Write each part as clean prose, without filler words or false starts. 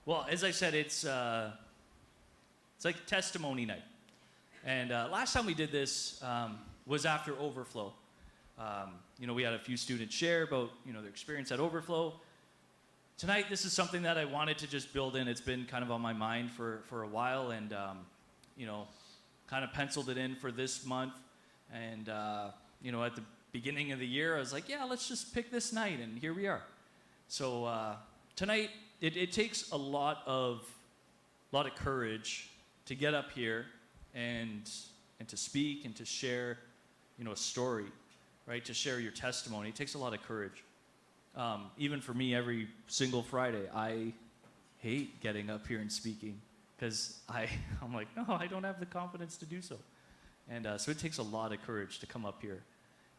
Well, as I said, it's like testimony night. And last time we did this was after Overflow. We had a few students share about their experience at Overflow. Tonight, this is something that I wanted to just build in. It's been kind of on my mind for a while, and kind of penciled it in for this month. And at the beginning of the year, I was like, yeah, let's just pick this night, and here we are. So tonight, it takes a lot of courage to get up here and to speak and to share, a story, right? To share your testimony. It takes a lot of courage. Even for me, every single Friday, I hate getting up here and speaking because I'm like, no, I don't have the confidence to do so. And so it takes a lot of courage to come up here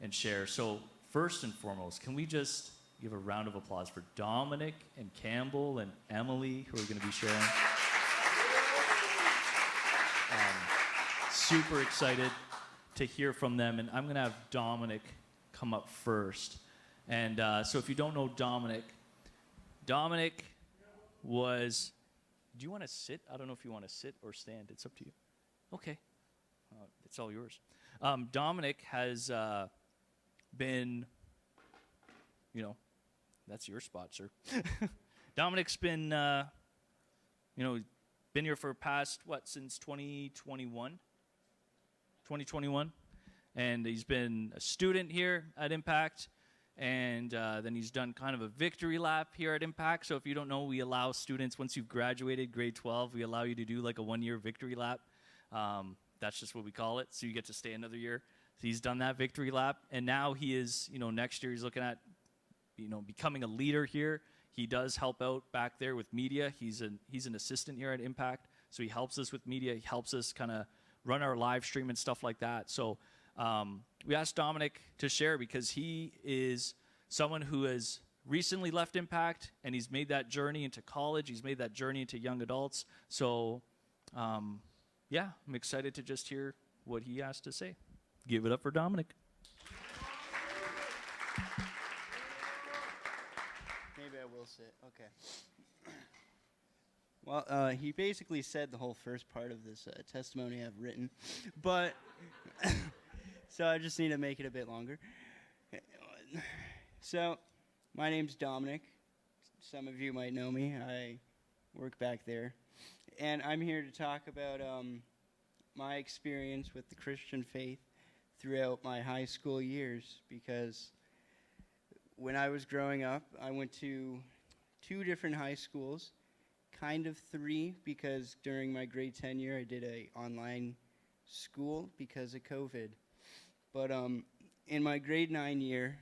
and share. So first and foremost, can we just give a round of applause for Dominic and Campbell and Emily who are going to be sharing? Super excited to hear from them. And I'm going to have Dominic come up first. And so if you don't know Dominic was, do you want to sit? I don't know if you want to sit or stand. It's up to you. Okay. It's all yours. Dominic has been, that's your spot, sir. Dominic's been, been here for past, since 2021? 2021. And he's been a student here at Impact. And then he's done kind of a victory lap here at Impact. So if you don't know, we allow students, once you've graduated grade 12, we allow you to do like a 1-year victory lap. That's just what we call it. So you get to stay another year. So he's done that victory lap. And now he is, next year he's looking at, becoming a leader here. He does help out back there with media. He's an assistant here at Impact. So he helps us with media. He helps us kind of run our live stream and stuff like that. So we asked Dominic to share because he is someone who has recently left Impact, and he's made that journey into college. He's made that journey into young adults. So, I'm excited to just hear what he has to say. Give it up for Dominic. Maybe I will sit. Okay. Well, he basically said the whole first part of this testimony I've written, but so I just need to make it a bit longer. So, my name's Dominic. Some of you might know me. I work back there. And I'm here to talk about my experience with the Christian faith throughout my high school years, because when I was growing up, I went to 2 different high schools, kind of 3, because during my grade 10 year, I did a online school because of COVID. But in my grade 9 year,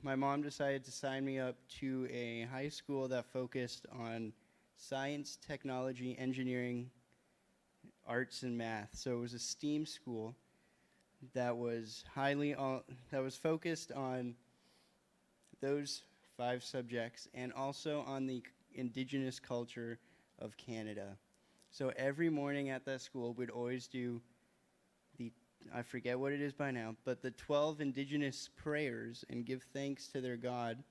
my mom decided to sign me up to a high school that focused on science, technology, engineering, arts, and math. So it was a STEAM school that was focused on those 5 subjects and also on the Indigenous culture of Canada. So every morning at that school, we'd always do I forget what it is by now, but the 12 Indigenous prayers and give thanks to their God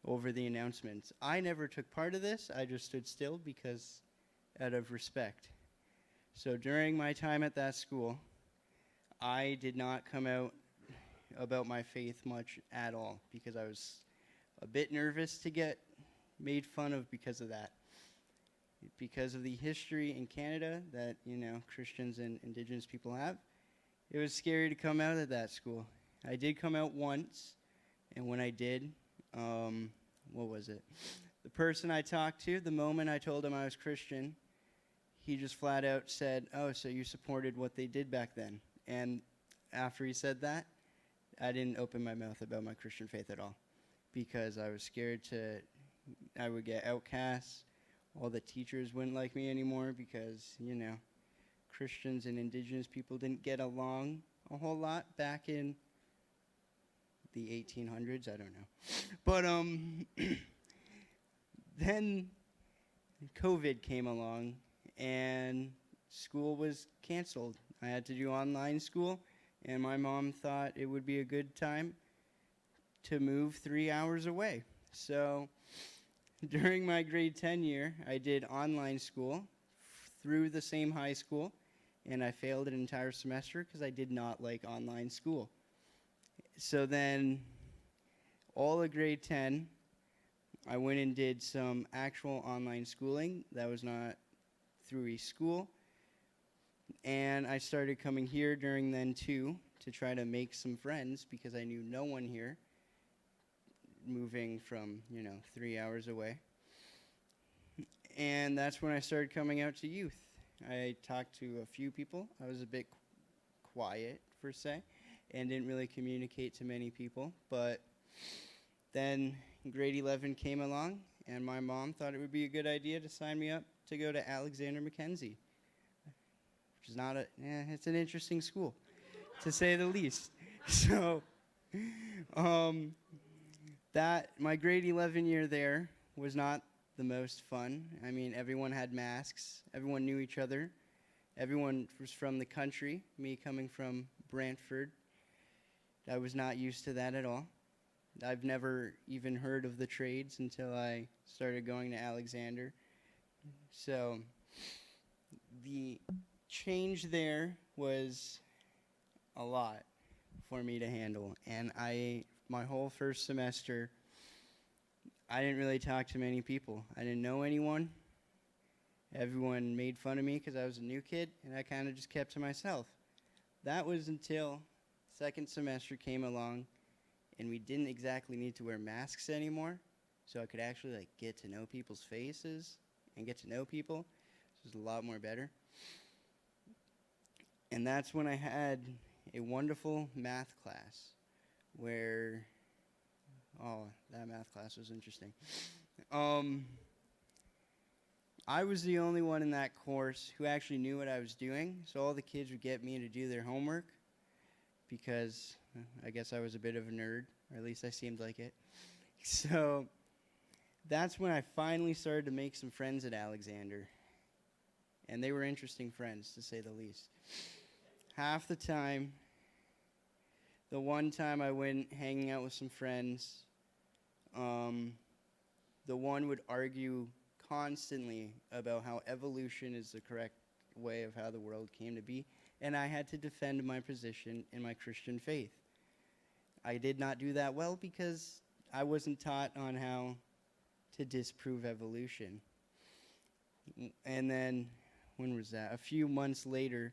over the announcements. I never took part of this. I just stood still because out of respect. So during my time at that school, I did not come out about my faith much at all because I was a bit nervous to get made fun of because of that. Because of the history in Canada that, Christians and Indigenous people have, it was scary to come out of that school. I did come out once, and when I did, what was it? The person I talked to, the moment I told him I was Christian, he just flat out said, "Oh, so you supported what they did back then." And after he said that, I didn't open my mouth about my Christian faith at all because I was scared I would get outcast. All the teachers wouldn't like me anymore because, Christians and Indigenous people didn't get along a whole lot back in the 1800s. I don't know. But then COVID came along and school was canceled. I had to do online school, and my mom thought it would be a good time to move 3 hours away. So during my grade 10 year, I did online school through the same high school, and I failed an entire semester because I did not like online school. So then, all of grade 10, I went and did some actual online schooling that was not through a school. And I started coming here during then too to try to make some friends because I knew no one here, moving from, 3 hours away. And that's when I started coming out to youth. I talked to a few people. I was a bit quiet, per se, and didn't really communicate to many people. But then grade 11 came along, and my mom thought it would be a good idea to sign me up to go to Alexander Mackenzie, which is not it's an interesting school, to say the least. So, my grade 11 year there was not the most fun. I mean, everyone had masks. Everyone knew each other. Everyone was from the country. Me coming from Brantford, I was not used to that at all. I've never even heard of the trades until I started going to Alexander. So the change there was a lot for me to handle. And my whole first semester, I didn't really talk to many people. I didn't know anyone. Everyone made fun of me because I was a new kid, and I kind of just kept to myself. That was until second semester came along, and we didn't exactly need to wear masks anymore, so I could actually get to know people's faces and get to know people. This was a lot more better. And that's when I had a wonderful math class where, that math class was interesting. I was the only one in that course who actually knew what I was doing, so all the kids would get me to do their homework because I guess I was a bit of a nerd, or at least I seemed like it. So that's when I finally started to make some friends at Alexander. And they were interesting friends, to say the least. Half the time, the one time I went hanging out with some friends, the one would argue constantly about how evolution is the correct way of how the world came to be, and I had to defend my position in my Christian faith. I did not do that well because I wasn't taught on how to disprove evolution. And then, when was that? A few months later,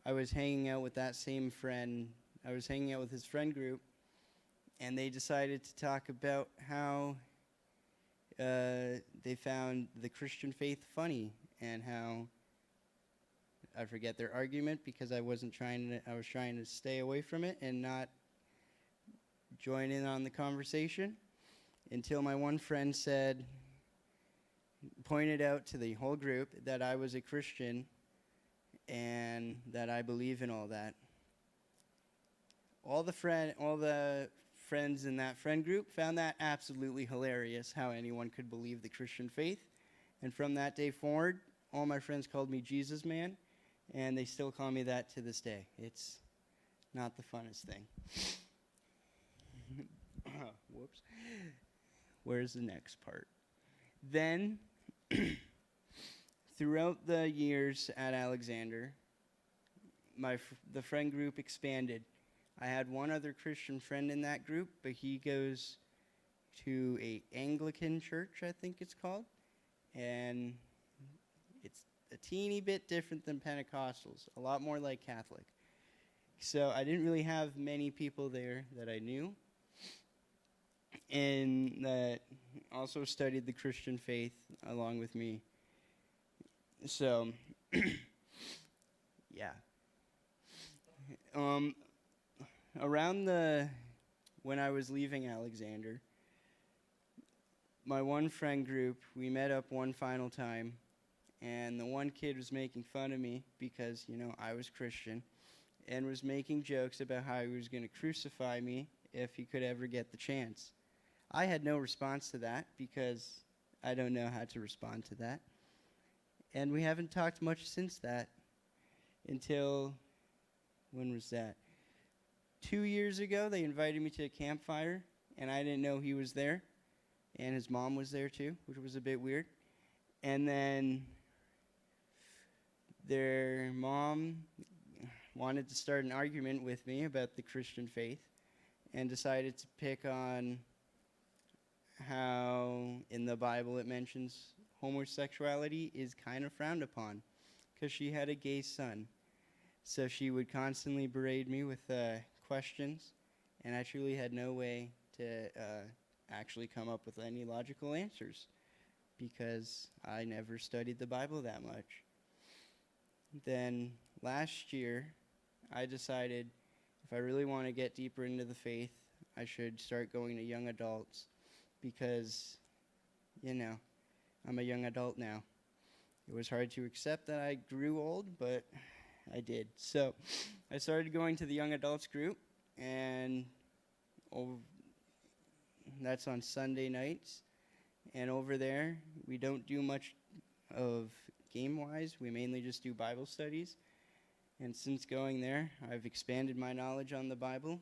I was hanging out with that same friend. I was hanging out with his friend group, and they decided to talk about how they found the Christian faith funny, and how, I forget their argument because I was trying to stay away from it and not join in on the conversation, until my one friend pointed out to the whole group that I was a Christian and that I believe in all that. All the friends in that friend group found that absolutely hilarious, how anyone could believe the Christian faith. And from that day forward, all my friends called me Jesus Man, and they still call me that to this day. It's not the funnest thing. Whoops. Where's the next part? Then, throughout the years at Alexander, the friend group expanded. I had one other Christian friend in that group, but he goes to a Anglican church, I think it's called, and it's a teeny bit different than Pentecostals, a lot more like Catholic. So I didn't really have many people there that I knew, and that also studied the Christian faith along with me. So, yeah. When I was leaving Alexander, my one friend group, we met up one final time, and the one kid was making fun of me because, I was Christian, and was making jokes about how he was going to crucify me if he could ever get the chance. I had no response to that because I don't know how to respond to that. And we haven't talked much since that until, when was that? 2 years ago, they invited me to a campfire, and I didn't know he was there. and his mom was there too, which was a bit weird. And then their mom wanted to start an argument with me about the Christian faith and decided to pick on how in the Bible it mentions homosexuality is kind of frowned upon because she had a gay son. So she would constantly berate me with questions, and I truly had no way to actually come up with any logical answers because I never studied the Bible that much. Then last year, I decided if I really want to get deeper into the faith, I should start going to young adults because, you know, I'm a young adult now. It was hard to accept that I grew old, but I did. So I started going to the young adults group, and that's on Sunday nights. And over there, we don't do much of game-wise. We mainly just do Bible studies. And since going there, I've expanded my knowledge on the Bible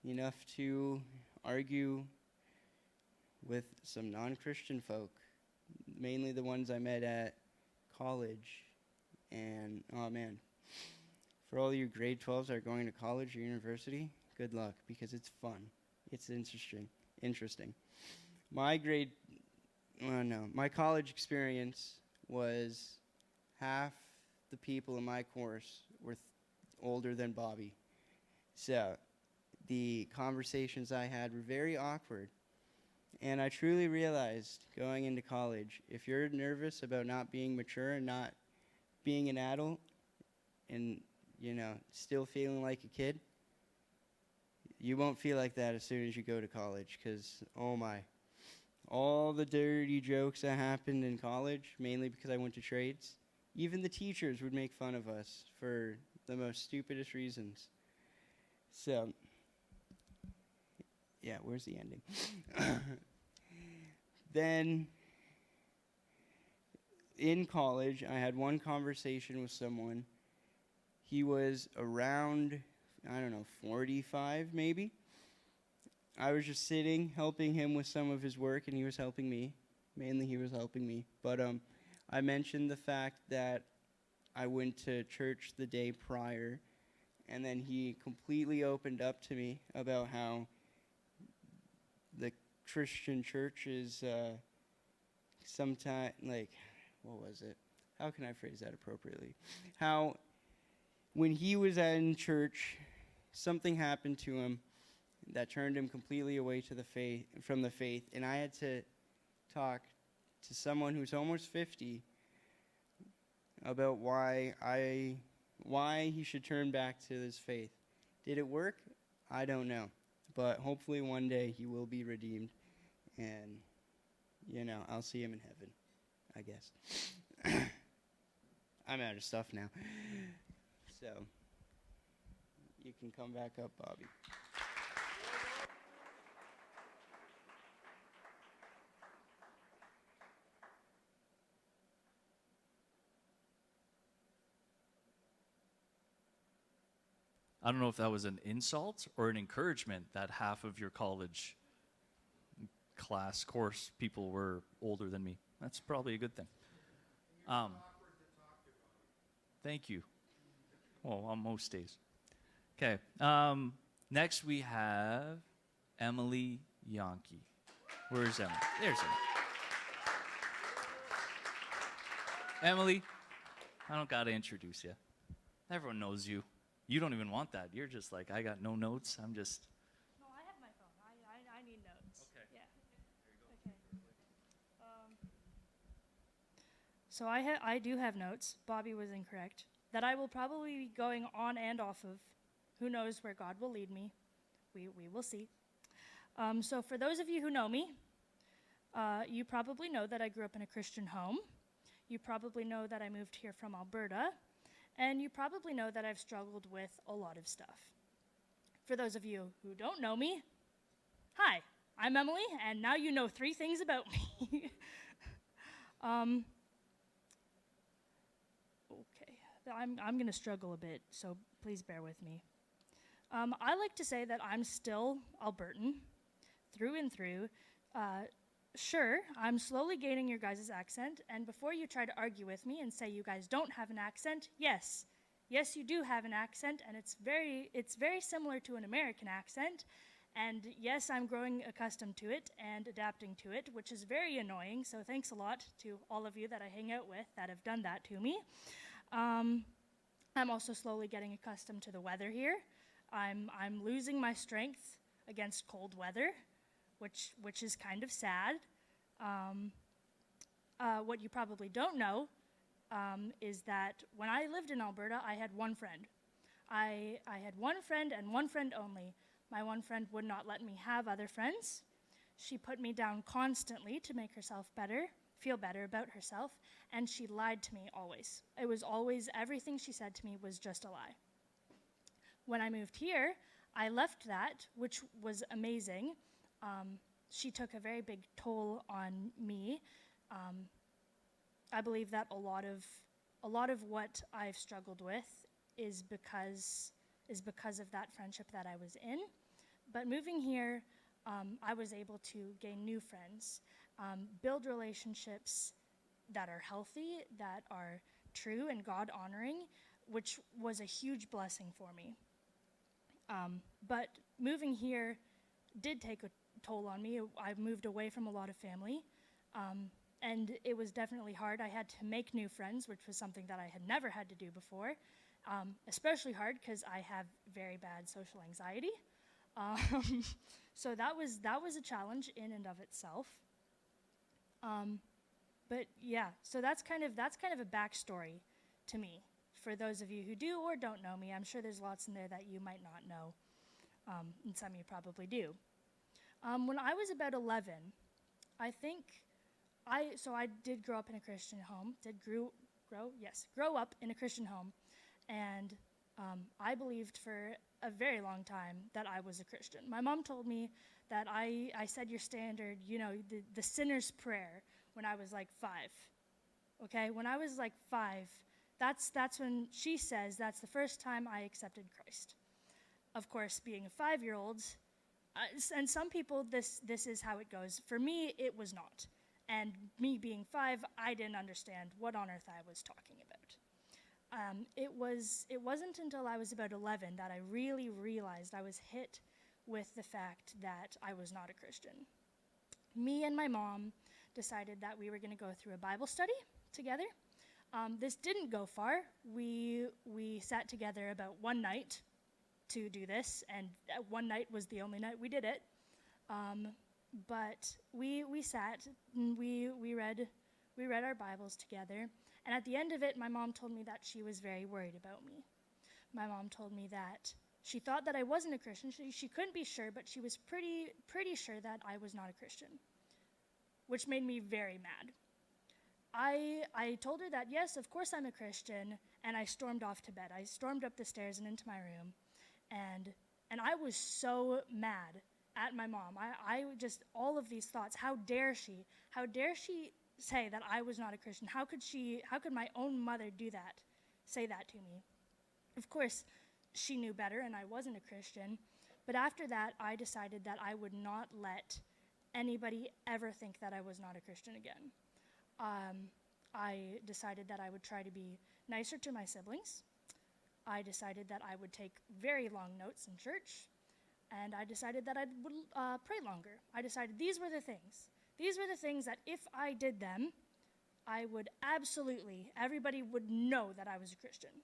enough to argue with some non-Christian folk, mainly the ones I met at college. And, oh man, for all you grade 12s that are going to college or university, good luck, because it's fun. It's interesting. My college experience was half the people in my course were older than Bobby. So the conversations I had were very awkward. And I truly realized going into college, if you're nervous about not being mature and not being an adult and, still feeling like a kid, you won't feel like that as soon as you go to college because, oh my, all the dirty jokes that happened in college, mainly because I went to trades, even the teachers would make fun of us for the most stupidest reasons. So, yeah, where's the ending? Then, in college, I had one conversation with someone. He was around, 45 maybe. I was just sitting, helping him with some of his work, and he was helping me. Mainly he was helping me. But I mentioned the fact that I went to church the day prior, and then he completely opened up to me about how the Christian church is sometimes, what was it? How can I phrase that appropriately? How when he was in church, something happened to him that turned him completely away from the faith, and I had to talk to someone who's almost 50 about why he should turn back to his faith. Did it work? I don't know, but hopefully one day he will be redeemed, and I'll see him in heaven, I guess. I'm out of stuff now. So, you can come back up, Bobby. I don't know if that was an insult or an encouragement that half of your college course people were older than me. That's probably a good thing. Thank you. Well, on most days. Okay. Next we have Emily Yonke. Where's Emily? There's Emily. Emily, I don't gotta introduce you. Everyone knows you. You don't even want that. You're just like, I got no notes. I'm just. No, I have my phone. I need notes. Okay. Yeah. There you go. Okay. So I do have notes. Bobby was incorrect. That I will probably be going on and off of. Who knows where God will lead me? We will see. So for those of you who know me, you probably know that I grew up in a Christian home. You probably know that I moved here from Alberta. And you probably know that I've struggled with a lot of stuff. For those of you who don't know me, hi, I'm Emily, and now you know 3 things about me. Okay, I'm going to struggle a bit, so please bear with me. I like to say that I'm still Albertan, through and through. sure, I'm slowly gaining your guys' accent, and before you try to argue with me and say you guys don't have an accent, yes. Yes, you do have an accent, and it's very similar to an American accent. And yes, I'm growing accustomed to it and adapting to it, which is very annoying. So thanks a lot to all of you that I hang out with that have done that to me. I'm also slowly getting accustomed to the weather here. I'm losing my strength against cold weather, which is kind of sad. What you probably don't know is that when I lived in Alberta, I had one friend. I had one friend and one friend only. My one friend would not let me have other friends. She put me down constantly to make herself feel better about herself, and she lied to me always. It was always, everything she said to me was just a lie. When I moved here, I left that, which was amazing. She took a very big toll on me. I believe that a lot of what I've struggled with is because of that friendship that I was in. But moving here, I was able to gain new friends, build relationships that are healthy, that are true and God-honoring, which was a huge blessing for me. But moving here did take a toll on me. I moved away from a lot of family, and it was definitely hard. I had to make new friends, which was something that I had never had to do before, especially hard because I have very bad social anxiety. So that was a challenge in and of itself. But yeah, so that's kind of a backstory to me. For those of you who do or don't know me, I'm sure there's lots in there that you might not know, and some you probably do. When I was about 11, I did grow up in a Christian home. Grow up in a Christian home, and I believed for a very long time that I was a Christian. My mom told me that I said your standard, the sinner's prayer when I was like 5. Okay, when I was like 5, that's when she says that's the first time I accepted Christ. Of course, being a 5-year-old, and some people this is how it goes. For me, it was not. And me being 5, I didn't understand what on earth I was talking about. It wasn't until I was about 11 that I really realized I was hit with the fact that I was not a Christian. Me and my mom decided that we were going to go through a Bible study together. This didn't go far. We sat together about one night to do this, and one night was the only night we did it. But we sat and we read our Bibles together. And at the end of it, my mom told me that she was very worried about me. My mom told me that she thought that I wasn't a Christian. She couldn't be sure, but she was pretty sure that I was not a Christian, which made me very mad. I told her that, yes, of course I'm a Christian, and I stormed off to bed. I stormed up the stairs and into my room, and I was so mad at my mom. I just, all of these thoughts, how dare she say that I was not a Christian? How could my own mother say that to me? Of course, she knew better, and I wasn't a Christian, but after that, I decided that I would not let anybody ever think that I was not a Christian again. I decided that I would try to be nicer to my siblings. I decided that I would take very long notes in church, and I decided that I would pray longer. I decided these were the things. These were the things that if I did them, I would everybody would know that I was a Christian.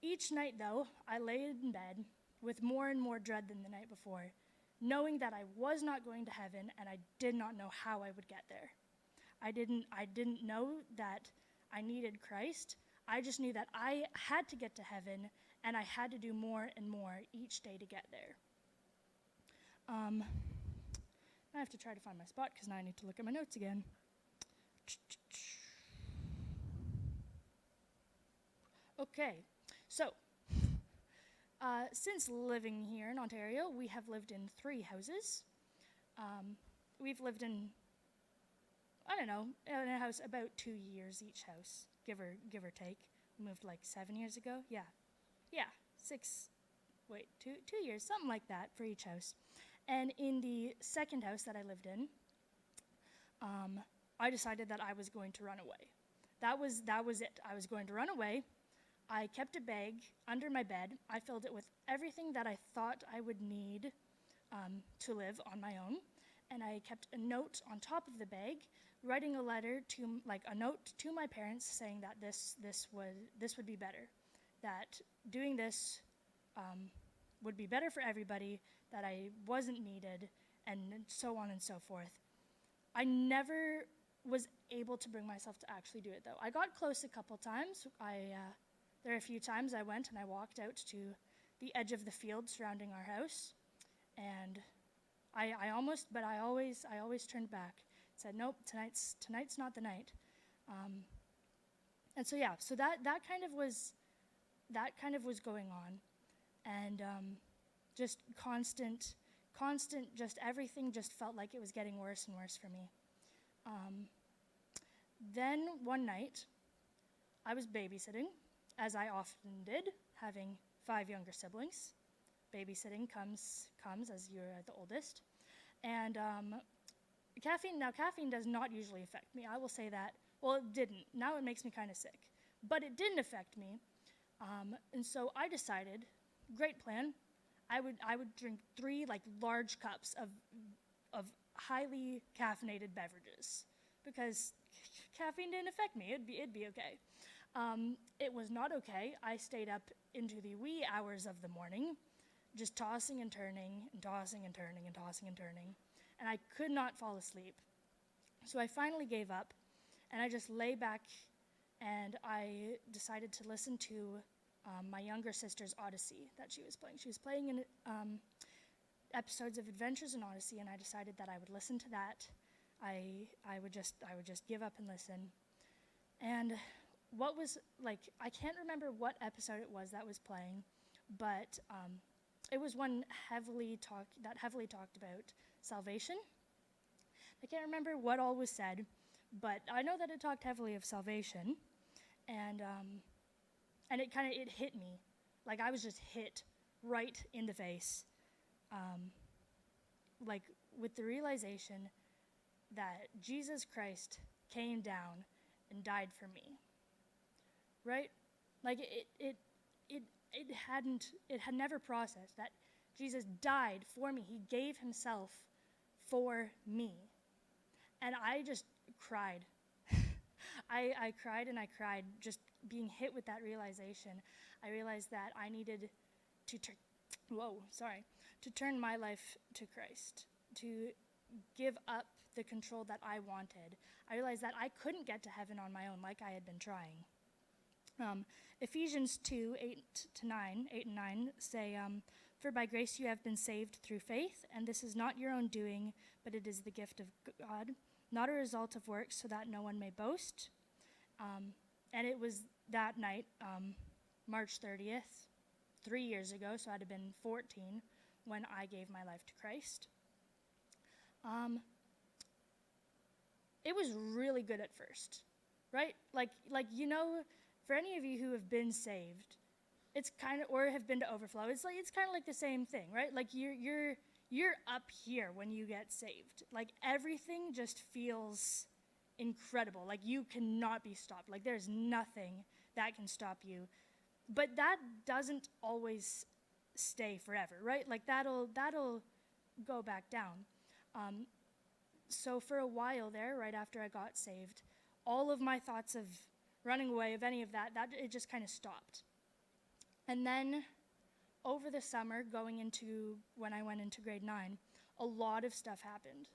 Each night, though, I lay in bed with more and more dread than the night before, knowing that I was not going to heaven and I did not know how I would get there. I didn't know that I needed Christ. I just knew that I had to get to heaven and I had to do more and more each day to get there. I have to try to find my spot because now I need to look at my notes again. Okay, so since living here in Ontario, we have lived in 3 houses. We've lived in a house about 2 years each house, give or take. We moved like 7 years ago. Yeah, 2 years, something like that for each house. And in the second house that I lived in, I decided that I was going to run away. That was it. I was going to run away. I kept a bag under my bed. I filled it with everything that I thought I would need to live on my own, and I kept a note on top of the bag, writing a letter to a note to my parents saying that this would be better, that doing this would be better for everybody, that I wasn't needed, and so on and so forth. I never was able to bring myself to actually do it, though. I got close a couple times. There are a few times I went and I walked out to the edge of the field surrounding our house, and I always turned back. Said, nope, tonight's not the night. And so yeah, so that kind of was going on, and just constant, just everything just felt like it was getting worse and worse for me. Then one night, I was babysitting, as I often did, having 5 younger siblings. Babysitting comes as you're the oldest. And caffeine does not usually affect me. I will say that. Well, it didn't. Now it makes me kind of sick. But it didn't affect me. And so I decided, great plan, I would drink 3 large cups of highly caffeinated beverages, because caffeine didn't affect me. It'd be okay. It was not okay. I stayed up into the wee hours of the morning, just tossing and turning and tossing and turning and tossing and turning, and I could not fall asleep. So I finally gave up, and I just lay back, and I decided to listen to my younger sister's Odyssey that she was playing. She was playing in episodes of Adventures in Odyssey, and I decided that I would listen to that. I would just give up and listen. And what was I can't remember what episode it was that was playing, but it was one that heavily talked about salvation. I can't remember what all was said, but I know that it talked heavily of salvation, and it hit me, I was just hit right in the face, with the realization that Jesus Christ came down and died for me, right? It had never processed that Jesus died for me. He gave himself for me. And I just cried. I cried and I cried, just being hit with that realization. I realized that I needed to turn my life to Christ, to give up the control that I wanted. I realized that I couldn't get to heaven on my own like I had been trying. Ephesians 2, 8 and 9 say, "For by grace you have been saved through faith, and this is not your own doing, but it is the gift of God, not a result of works, so that no one may boast." And it was that night, March 30th, 3 years ago, so I'd have been 14, when I gave my life to Christ. It was really good at first, right? For any of you who have been saved, it's kind of, or have been to Overflow, it's kind of like the same thing, right? You're up here when you get saved. Everything just feels incredible. You cannot be stopped. There's nothing that can stop you. But that doesn't always stay forever, right? That'll go back down. So for a while there, right after I got saved, all of my thoughts of running away, of any of that it just kind of stopped. And then over the summer, going into when I went into grade 9, a lot of stuff happened,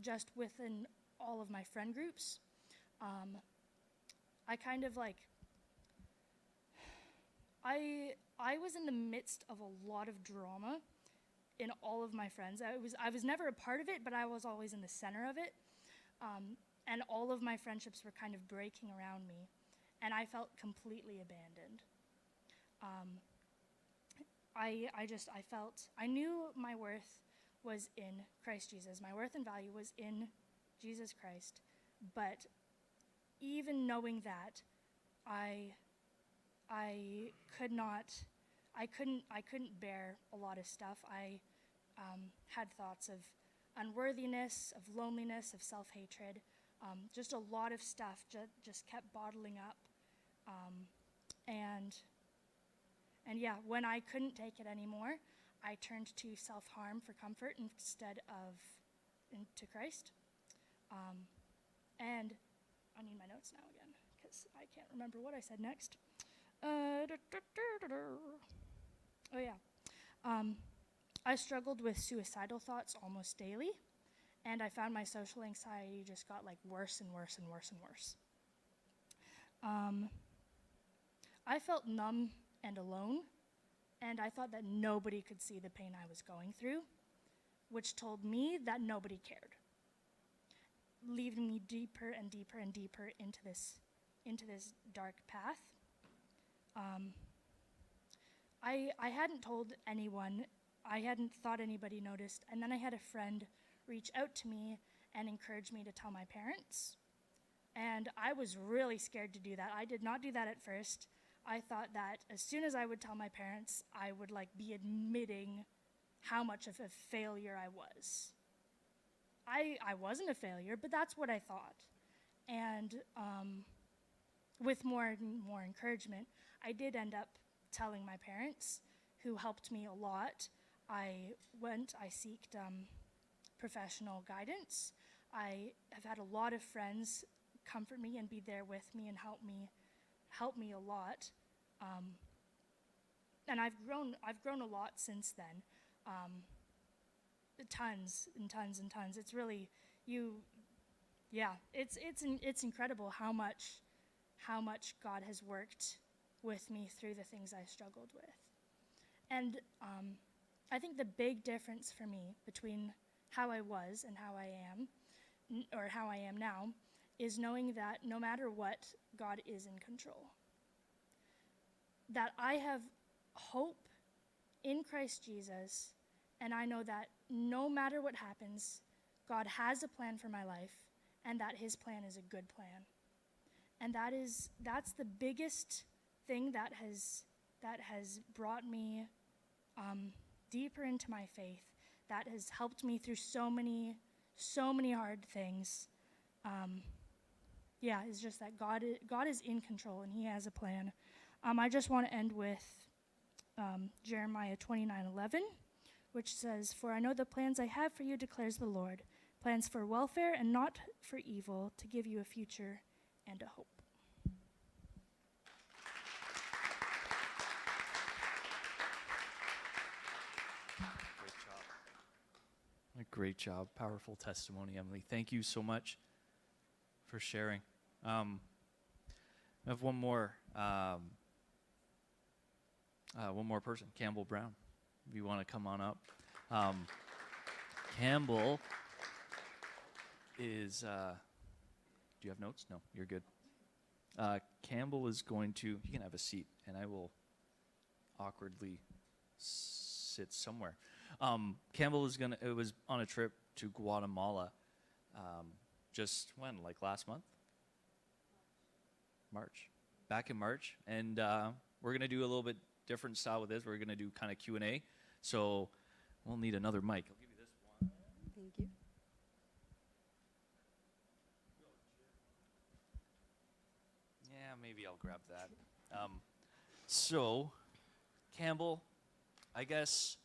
just within all of my friend groups. I was in the midst of a lot of drama in all of my friends. I was never a part of it, but I was always in the center of it. And all of my friendships were kind of breaking around me, and I felt completely abandoned. I knew my worth was in Christ Jesus. My worth and value was in Jesus Christ. But even knowing that, I couldn't bear a lot of stuff. I had thoughts of unworthiness, of loneliness, of self-hatred. Just a lot of stuff just kept bottling up. And yeah, when I couldn't take it anymore, I turned to self-harm for comfort instead of into Christ. And I need my notes now again because I can't remember what I said next. Oh yeah. I struggled with suicidal thoughts almost daily, and I found my social anxiety just got like worse and worse and worse and worse. I felt numb and alone, and I thought that nobody could see the pain I was going through, which told me that nobody cared, leaving me deeper and deeper and deeper into this dark path. I hadn't told anyone. I hadn't thought anybody noticed, and then I had a friend reach out to me and encourage me to tell my parents. And I was really scared to do that. I did not do that at first. I thought that as soon as I would tell my parents, I would like be admitting how much of a failure I was. I wasn't a failure, but that's what I thought. And with more and more encouragement, I did end up telling my parents, who helped me a lot. I sought professional guidance. I have had a lot of friends comfort me and be there with me and help me a lot. And I've grown a lot since then. Tons and tons and tons. It's really it's incredible how much God has worked with me through the things I struggled with. And I think the big difference for me between how I was and how I am, or how I am now, is knowing that no matter what, God is in control. That I have hope in Christ Jesus, and I know that no matter what happens, God has a plan for my life, and that his plan is a good plan. And that's the biggest thing that has brought me deeper into my faith, that has helped me through so many hard things. It's just that God is in control and he has a plan. I just want to end with Jeremiah 29:11, which says, "For I know the plans I have for you, declares the Lord, plans for welfare and not for evil, to give you a future and a hope." Great job. Powerful testimony, Emily. Thank you so much for sharing. I have one more person, Campbell Brown, if you want to come on up. Campbell is, do you have notes? No, you're good. Campbell is going to, you can have a seat, and I will awkwardly sit somewhere. Campbell was on a trip to Guatemala, just when, like last month? March. Back in March. And we're going to do a little bit different style with this. We're going to do kind of Q&A. So we'll need another mic. I'll give you this one. Thank you. Yeah, maybe I'll grab that. So, Campbell, I guess,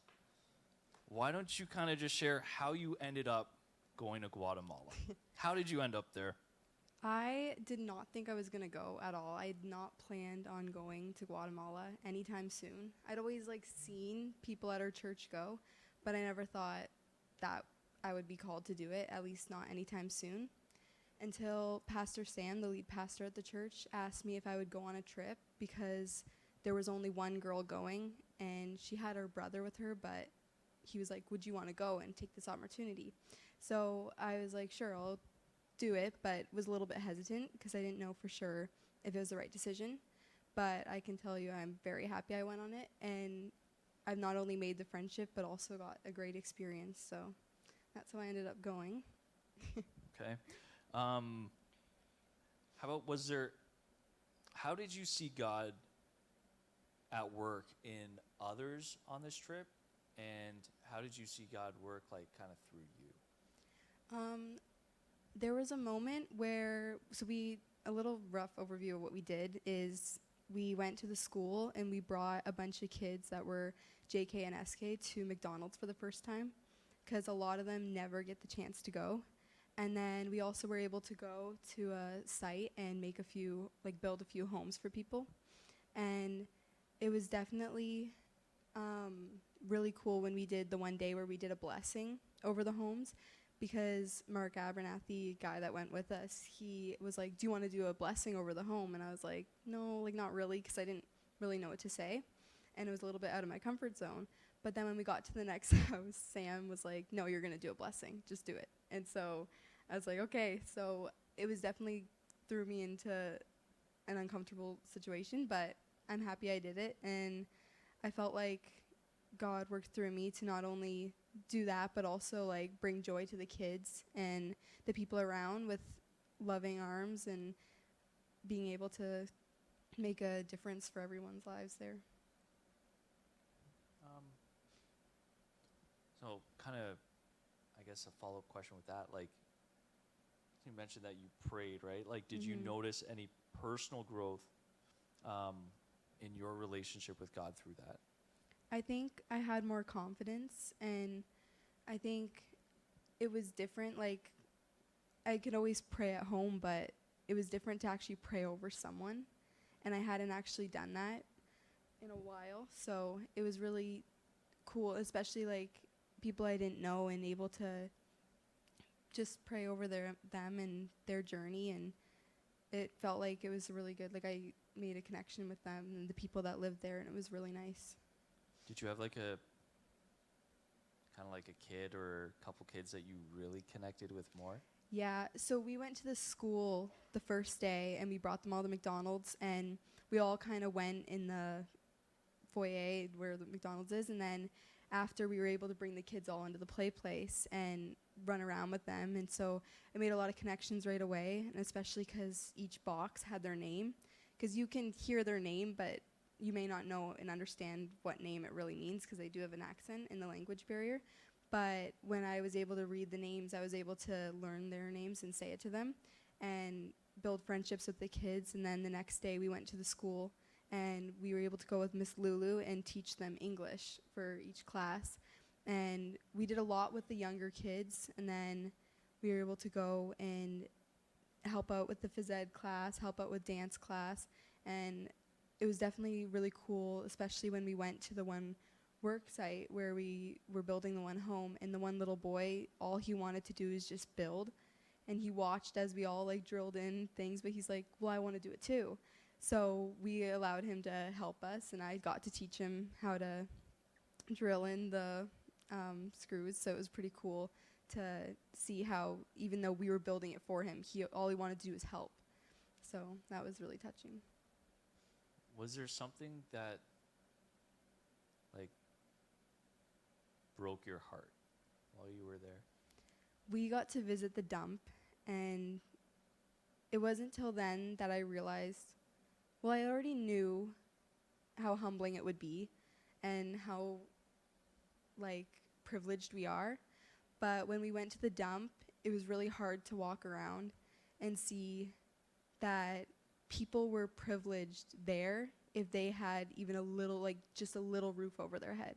why don't you kind of just share how you ended up going to Guatemala? How did you end up there? I did not think I was going to go at all. I had not planned on going to Guatemala anytime soon. I'd always seen people at our church go, but I never thought that I would be called to do it, at least not anytime soon. Until Pastor Sam, the lead pastor at the church, asked me if I would go on a trip because there was only one girl going and she had her brother with her, but he was like, "Would you want to go and take this opportunity?" So I was like, "Sure, I'll do it," but was a little bit hesitant because I didn't know for sure if it was the right decision. But I can tell you I'm very happy I went on it, and I've not only made the friendship but also got a great experience. So that's how I ended up going. Okay. How did you see God at work in others on this trip? And how did you see God work kind of through you? There was a moment where, a little rough overview of what we did is we went to the school and we brought a bunch of kids that were JK and SK to McDonald's for the first time, because a lot of them never get the chance to go. And then we also were able to go to a site and build a few homes for people. And it was definitely really cool when we did the one day where we did a blessing over the homes, because Mark Abernathy, guy that went with us, he was like, do you want to do a blessing over the home? And I was like, no, like not really, because I didn't really know what to say. And it was a little bit out of my comfort zone. But then when we got to the next house, Sam was like, no, you're going to do a blessing. Just do it. And so I was like, okay. So it was definitely threw me into an uncomfortable situation, but I'm happy I did it. And I felt like God worked through me to not only do that, but also like bring joy to the kids and the people around with loving arms and being able to make a difference for everyone's lives there. So kind of, I guess a follow-up question with that, like, you mentioned that you prayed, right? Like, did you notice any personal growth in your relationship with God through that? I think I had more confidence, and I think it was different. Like, I could always pray at home, but it was different to actually pray over someone, and I hadn't actually done that in a while. So it was really cool, especially like people I didn't know, and able to just pray over them and their journey. And it felt like it was really good. Like, I made a connection with them and the people that lived there, and it was really nice. Did you have like a kind of like a kid or a couple kids that you really connected with more? Yeah, so we went to the school the first day, and we brought them all to McDonald's, and we all kind of went in the foyer where the McDonald's is, and then after, we were able to bring the kids all into the play place and run around with them. And so I made a lot of connections right away, and especially because each box had their name, because you can hear their name, but you may not know and understand what name it really means, because they do have an accent in the language barrier. But when I was able to read the names, I was able to learn their names and say it to them and build friendships with the kids. And then the next day we went to the school, and we were able to go with Miss Lulu and teach them English for each class. And we did a lot with the younger kids, and then we were able to go and help out with the phys ed class, help out with dance class, and it was definitely really cool, especially when we went to the one work site where we were building the one home, and the one little boy, all he wanted to do is just build, and he watched as we all like drilled in things, but he's like, well, I want to do it too. So we allowed him to help us, and I got to teach him how to drill in the screws. So it was pretty cool to see how, even though we were building it for him, all he wanted to do was help. So that was really touching. Was there something that like broke your heart while you were there? We got to visit the dump, and it wasn't till then that I realized, well, I already knew how humbling it would be and how like privileged we are, but when we went to the dump, it was really hard to walk around and see that people were privileged there if they had even a little, like just a little roof over their head.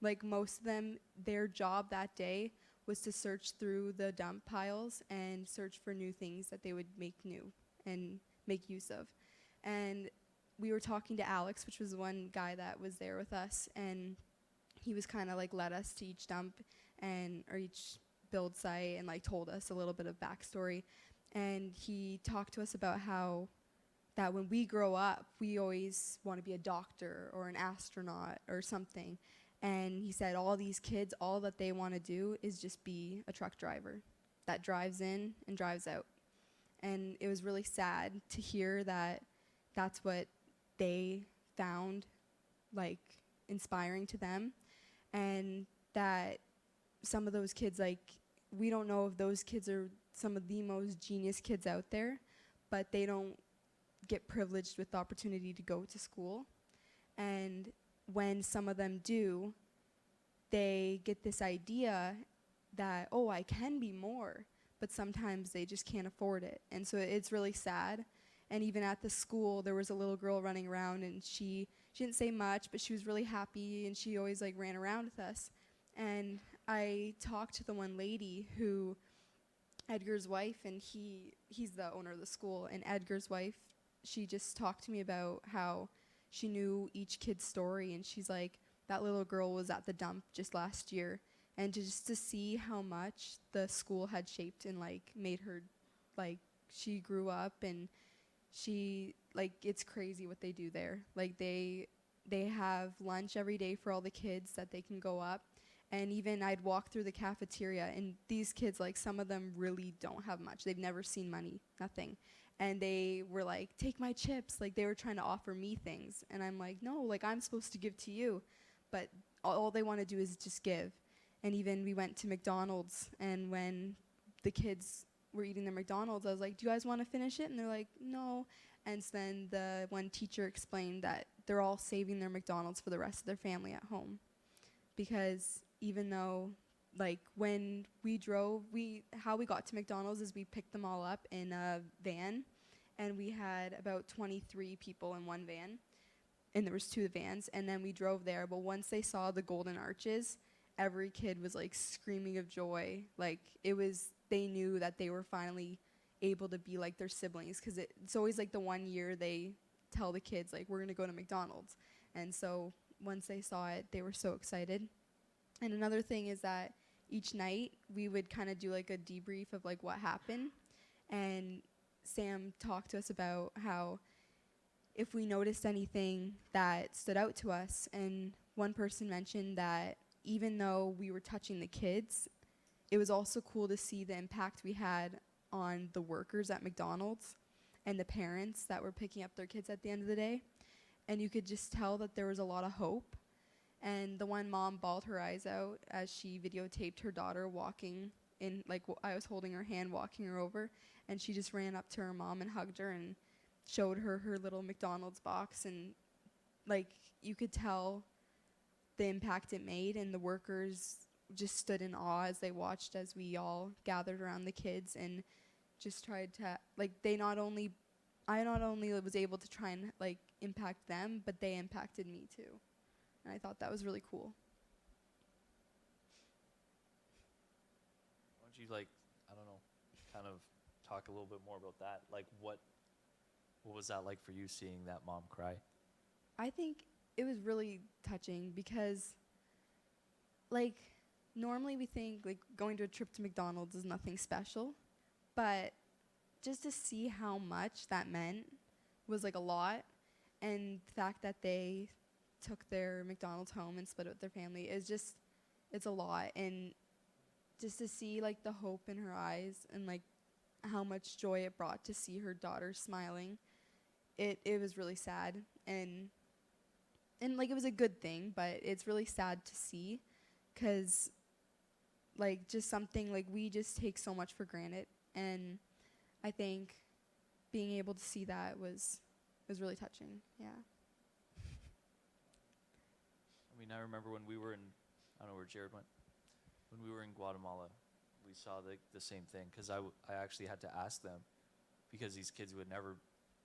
Like, most of them, their job that day was to search through the dump piles and search for new things that they would make new and make use of. And we were talking to Alex, which was one guy that was there with us, and he was kind of like led us to each dump or each build site, and like told us a little bit of backstory. And he talked to us about how that when we grow up, we always want to be a doctor or an astronaut or something. And he said all these kids, all that they want to do is just be a truck driver that drives in and drives out. And it was really sad to hear that that's what they found like inspiring to them, and that some of those kids, like, we don't know if those kids are some of the most genius kids out there, but they don't get privileged with the opportunity to go to school. And when some of them do, they get this idea that, oh, I can be more, but sometimes they just can't afford it. And so it's really sad. And even at the school, there was a little girl running around, and she didn't say much, but she was really happy, and she always like ran around with us. And I talked to the one lady who, Edgar's wife, and he's the owner of the school, and Edgar's wife, she just talked to me about how she knew each kid's story, and she's like, that little girl was at the dump just last year, and just to see how much the school had shaped and like made her, like, she grew up, and she, like, it's crazy what they do there. Like, they have lunch every day for all the kids that they can go up. And even I'd walk through the cafeteria, and these kids, like, some of them really don't have much. They've never seen money, nothing. And they were like, take my chips. Like, they were trying to offer me things. And I'm like, no, like, I'm supposed to give to you. But all they want to do is just give. And even we went to McDonald's, and when the kids were eating their McDonald's, I was like, do you guys want to finish it? And they're like, no. And so then the one teacher explained that they're all saving their McDonald's for the rest of their family at home. Because even though, like, when we drove, how we got to McDonald's is we picked them all up in a van, and we had about 23 people in one van, and there was 2 vans, and then we drove there. But once they saw the golden arches, every kid was like screaming of joy. Like, they knew that they were finally able to be like their siblings, because it's always like the one year they tell the kids, like, we're gonna go to McDonald's. And so once they saw it, they were so excited. And another thing is that each night we would kind of do like a debrief of like what happened. And Sam talked to us about how if we noticed anything that stood out to us, and one person mentioned that even though we were touching the kids, it was also cool to see the impact we had on the workers at McDonald's and the parents that were picking up their kids at the end of the day. And you could just tell that there was a lot of hope. And the one mom bawled her eyes out as she videotaped her daughter walking in, like, I was holding her hand, walking her over, and she just ran up to her mom and hugged her and showed her her little McDonald's box. And, like, you could tell the impact it made, and the workers just stood in awe as they watched as we all gathered around the kids and just tried to, like, I not only was able to try and, like, impact them, but they impacted me too. And I thought that was really cool. Why don't you, like, I don't know, kind of talk a little bit more about that? Like, what was that like for you, seeing that mom cry? I think it was really touching because, like, normally we think, like, going to a trip to McDonald's is nothing special, but just to see how much that meant was, like, a lot. And the fact that they took their McDonald's home and split it with their family is just, it's a lot. And just to see, like, the hope in her eyes and, like, how much joy it brought to see her daughter smiling, it was really sad. And like, it was a good thing, but it's really sad to see, because, like, just something, like, we just take so much for granted. And I think being able to see that was really touching. Yeah. I mean, I remember when we were in, I don't know where Jared went, when we were in Guatemala, we saw the same thing, because I actually had to ask them, because these kids who had never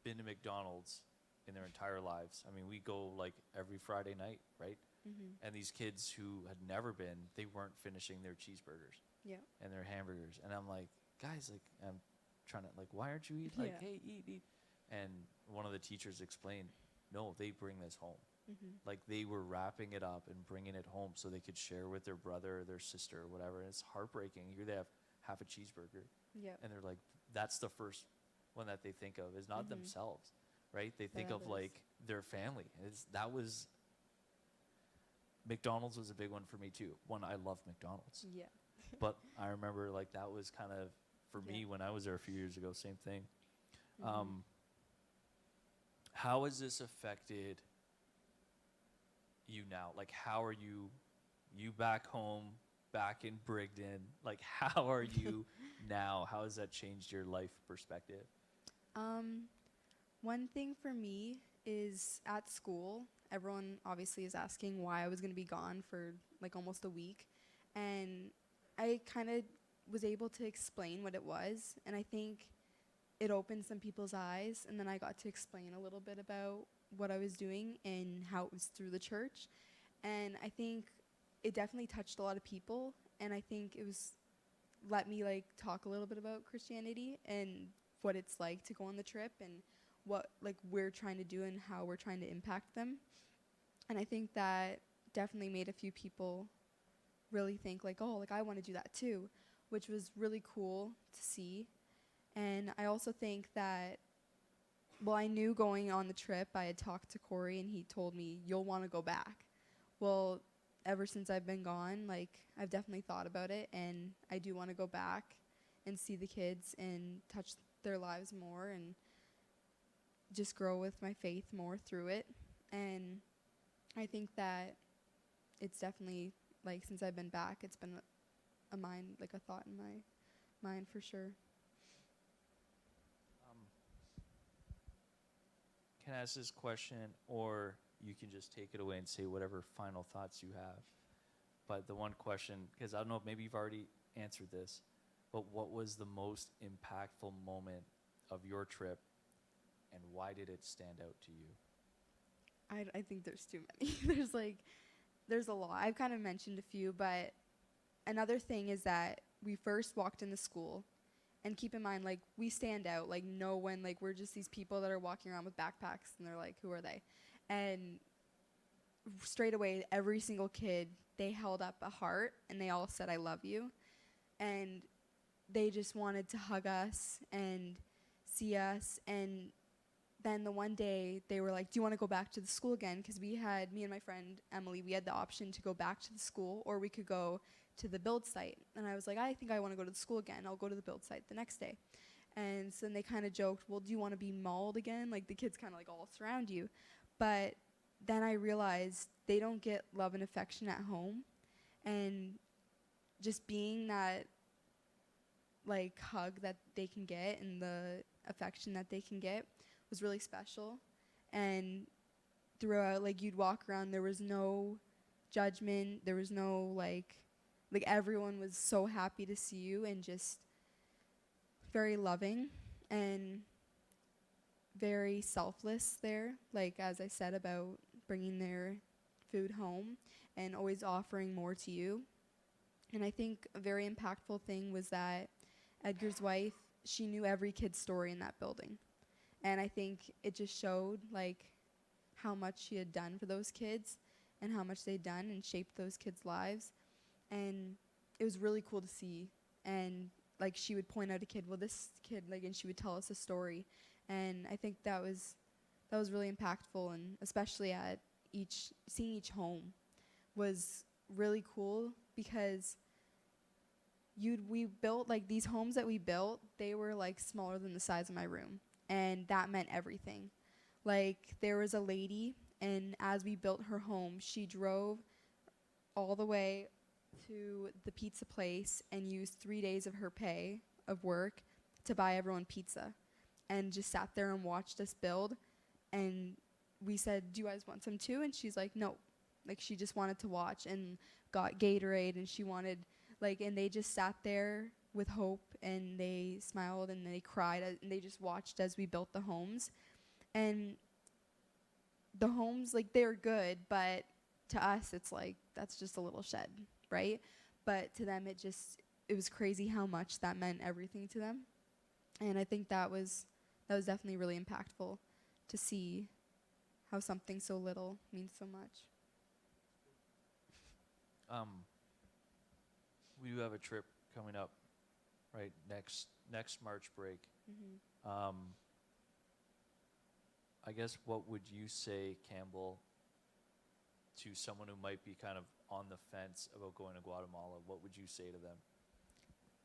been to McDonald's in their entire lives. I mean, we go like every Friday night, right? Mm-hmm. And these kids who had never been, they weren't finishing their cheeseburgers Yeah. and their hamburgers. And I'm like, guys, like, I'm trying to, like, why aren't you eating? Like, Yeah. hey, eat. And one of the teachers explained, no, they bring this home. Mm-hmm. Like, they were wrapping it up and bringing it home so they could share with their brother or their sister or whatever. And it's heartbreaking. Here they have half a cheeseburger, Yeah. and they're like, that's the first one that they think of, is not Mhm. themselves, right? They think That of is. like their family. McDonald's was a big one for me too. One, I love McDonald's, Yeah. but I remember, like, that was kind of for me Yeah. when I was there a few years ago. Same thing. Mhm. How has this affected you now? Like, how are you back home, back in Brigden? Like, how are you now? How has that changed your life perspective? One thing for me is at school, everyone obviously is asking why I was going to be gone for like almost a week. And I kind of was able to explain what it was, and I think it opened some people's eyes, and then I got to explain a little bit about what I was doing and how it was through the church. And I think it definitely touched a lot of people, and I think it was let me like talk a little bit about Christianity and what it's like to go on the trip and what like we're trying to do and how we're trying to impact them. And I think that definitely made a few people really think like, oh, like I want to do that too, which was really cool to see. And I also think that, well, I knew going on the trip, I had talked to Corey and he told me, you'll want to go back. Well, ever since I've been gone, like I've definitely thought about it, and I do want to go back and see the kids and touch their lives more and just grow with my faith more through it. And I think that it's definitely, like, since I've been back, it's been a mind, like a thought in my mind for sure. Can I ask this question, or you can just take it away and say whatever final thoughts you have. But the one question, because I don't know, maybe you've already answered this, but what was the most impactful moment of your trip, and why did it stand out to you? I think there's too many. There's a lot. I've kind of mentioned a few, but another thing is that we first walked in the school, and keep in mind, like, we stand out. Like, no one, like, we're just these people that are walking around with backpacks, and they're like, who are they? And straight away, every single kid, they held up a heart, and they all said, I love you. And they just wanted to hug us and see us. And then the one day, they were like, do you want to go back to the school again? Because me and my friend Emily, we had the option to go back to the school, or we could go to the build site. And I was like, I think I want to go to the school again. I'll go to the build site the next day. And so then they kind of joked, well, do you want to be mauled again? Like, the kids kind of like all surround you. But then I realized they don't get love and affection at home. And just being that, like, hug that they can get and the affection that they can get was really special. And throughout, like, you'd walk around, there was no judgment. There was no, like everyone was so happy to see you and just very loving and very selfless there. Like, as I said about bringing their food home and always offering more to you. And I think a very impactful thing was that Edgar's wife, she knew every kid's story in that building. And I think it just showed, like, how much she had done for those kids and how much they'd done and shaped those kids' lives. And it was really cool to see. And, like, she would point out a kid, well, this kid, like, and she would tell us a story. And I think that was really impactful, and especially at seeing each home was really cool, because we built, like, these homes that we built, they were, like, smaller than the size of my room, and that meant everything. Like, there was a lady, and as we built her home, she drove all the way to the pizza place and used 3 days of her pay of work to buy everyone pizza, and just sat there and watched us build. And we said, do you guys want some too? And she's like, no. Like, she just wanted to watch, and got Gatorade, and she wanted, like, and they just sat there with hope, and they smiled, and they cried, and they just watched as we built the homes. And the homes, like, they're good, but to us, it's like, that's just a little shed, right? But to them, it was crazy how much that meant everything to them. And I think that was definitely really impactful to see how something so little means so much. We do have a trip coming up, right, next March break. Mm-hmm. I guess, what would you say, Campbell, to someone who might be kind of on the fence about going to Guatemala? What would you say to them?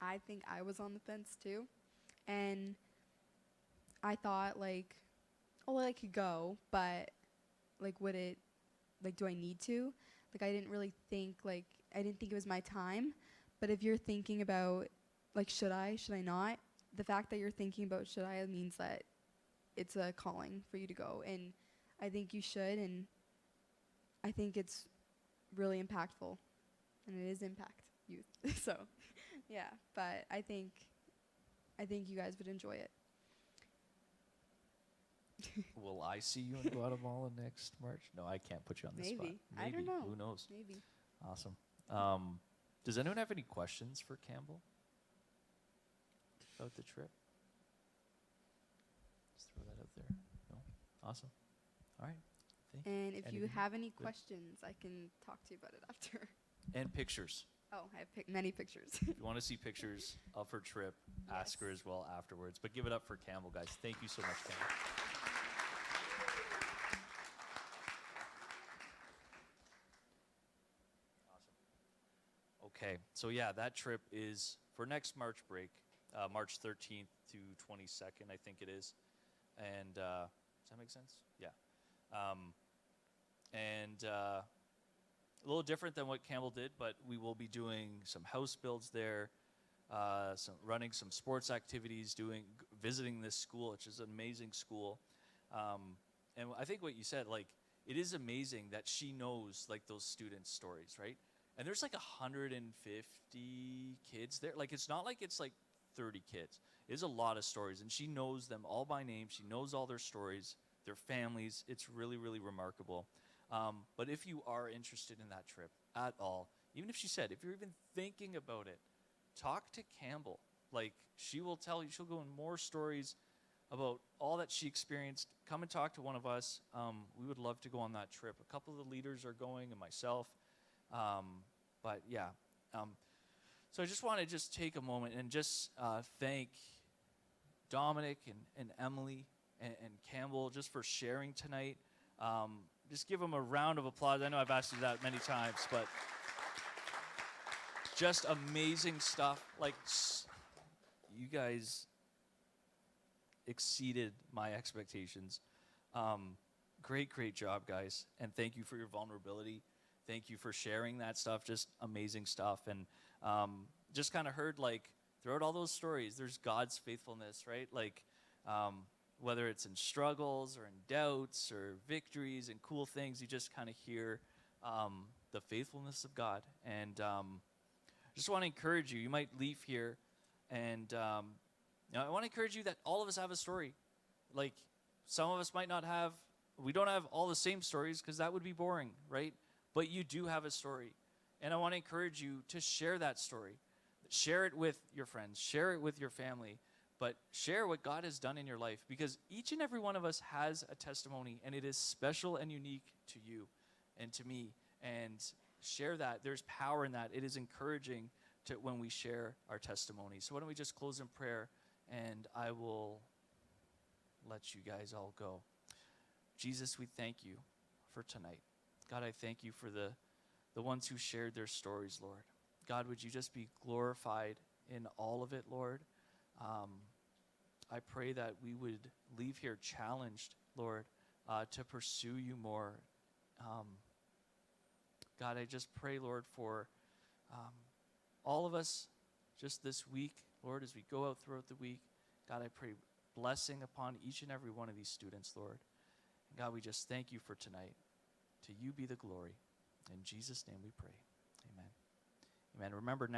I think I was on the fence too. And I thought, like, oh, well, I could go, but, like, would it, like, do I need to? Like, I didn't really think, like, I didn't think it was my time. But if you're thinking about, like, should I not? The fact that you're thinking about should I means that it's a calling for you to go. And I think you should, and I think it's really impactful. And it is impact youth. So Yeah, but I think you guys would enjoy it. Will I see you in Guatemala next March? No, I can't put you on the spot. Maybe. I don't know. Who knows? Maybe. Awesome. Does anyone have any questions for Campbell about the trip? Just throw that out there. No? Awesome. All right. And if you Anything? have any Good. questions, I can talk to you about it after. And pictures. Oh, I have many pictures. If you want to see pictures of her trip, ask her Yes. as well afterwards. But give it up for Campbell, guys. Thank you so much, Campbell. Awesome. Okay, so yeah, that trip is for next March break, March 13th to 22nd, I think it is. And does that make sense? Yeah. A little different than what Campbell did, but we will be doing some house builds there, running some sports activities, visiting this school, which is an amazing school. And I think what you said, like, it is amazing that she knows like those students' stories, right? And there's like 150 kids there. Like, it's not like it's like 30 kids. It's a lot of stories, and she knows them all by name. She knows all their stories, their families. It's really, really remarkable. But if you are interested in that trip at all, even if she said, if you're even thinking about it, talk to Campbell. Like, she will tell you, she'll go in more stories about all that she experienced. Come and talk to one of us. We would love to go on that trip. A couple of the leaders are going, and myself. But yeah. So I just want to just take a moment and just thank Dominic and Emily and Campbell just for sharing tonight. Just give them a round of applause. I know I've asked you that many times, but just amazing stuff. Like, you guys exceeded my expectations. Great job, guys. And thank you for your vulnerability. Thank you for sharing that stuff. Just amazing stuff. And just kind of heard, like, throughout all those stories, there's God's faithfulness, right? Like, whether it's in struggles or in doubts or victories and cool things, you just kind of hear the faithfulness of God. And just want to encourage you. You might leave here, and I want to encourage you that all of us have a story. Like, some of us might not have, we don't have all the same stories because that would be boring, right? But you do have a story. And I want to encourage you to share that story. Share it with your friends. Share it with your family. But share what God has done in your life, because each and every one of us has a testimony, and it is special and unique to you and to me. And share that. There's power in that. It is encouraging to when we share our testimony. So why don't we just close in prayer, and I will let you guys all go. Jesus, we thank you for tonight. God, I thank you for the ones who shared their stories, Lord. God, would you just be glorified in all of it, Lord? I pray that we would leave here challenged, Lord, to pursue you more. God, I just pray, Lord, for all of us just this week, Lord, as we go out throughout the week. God, I pray blessing upon each and every one of these students, Lord. And God, we just thank you for tonight. To you be the glory. In Jesus' name we pray. Amen. Amen. Remember, next week,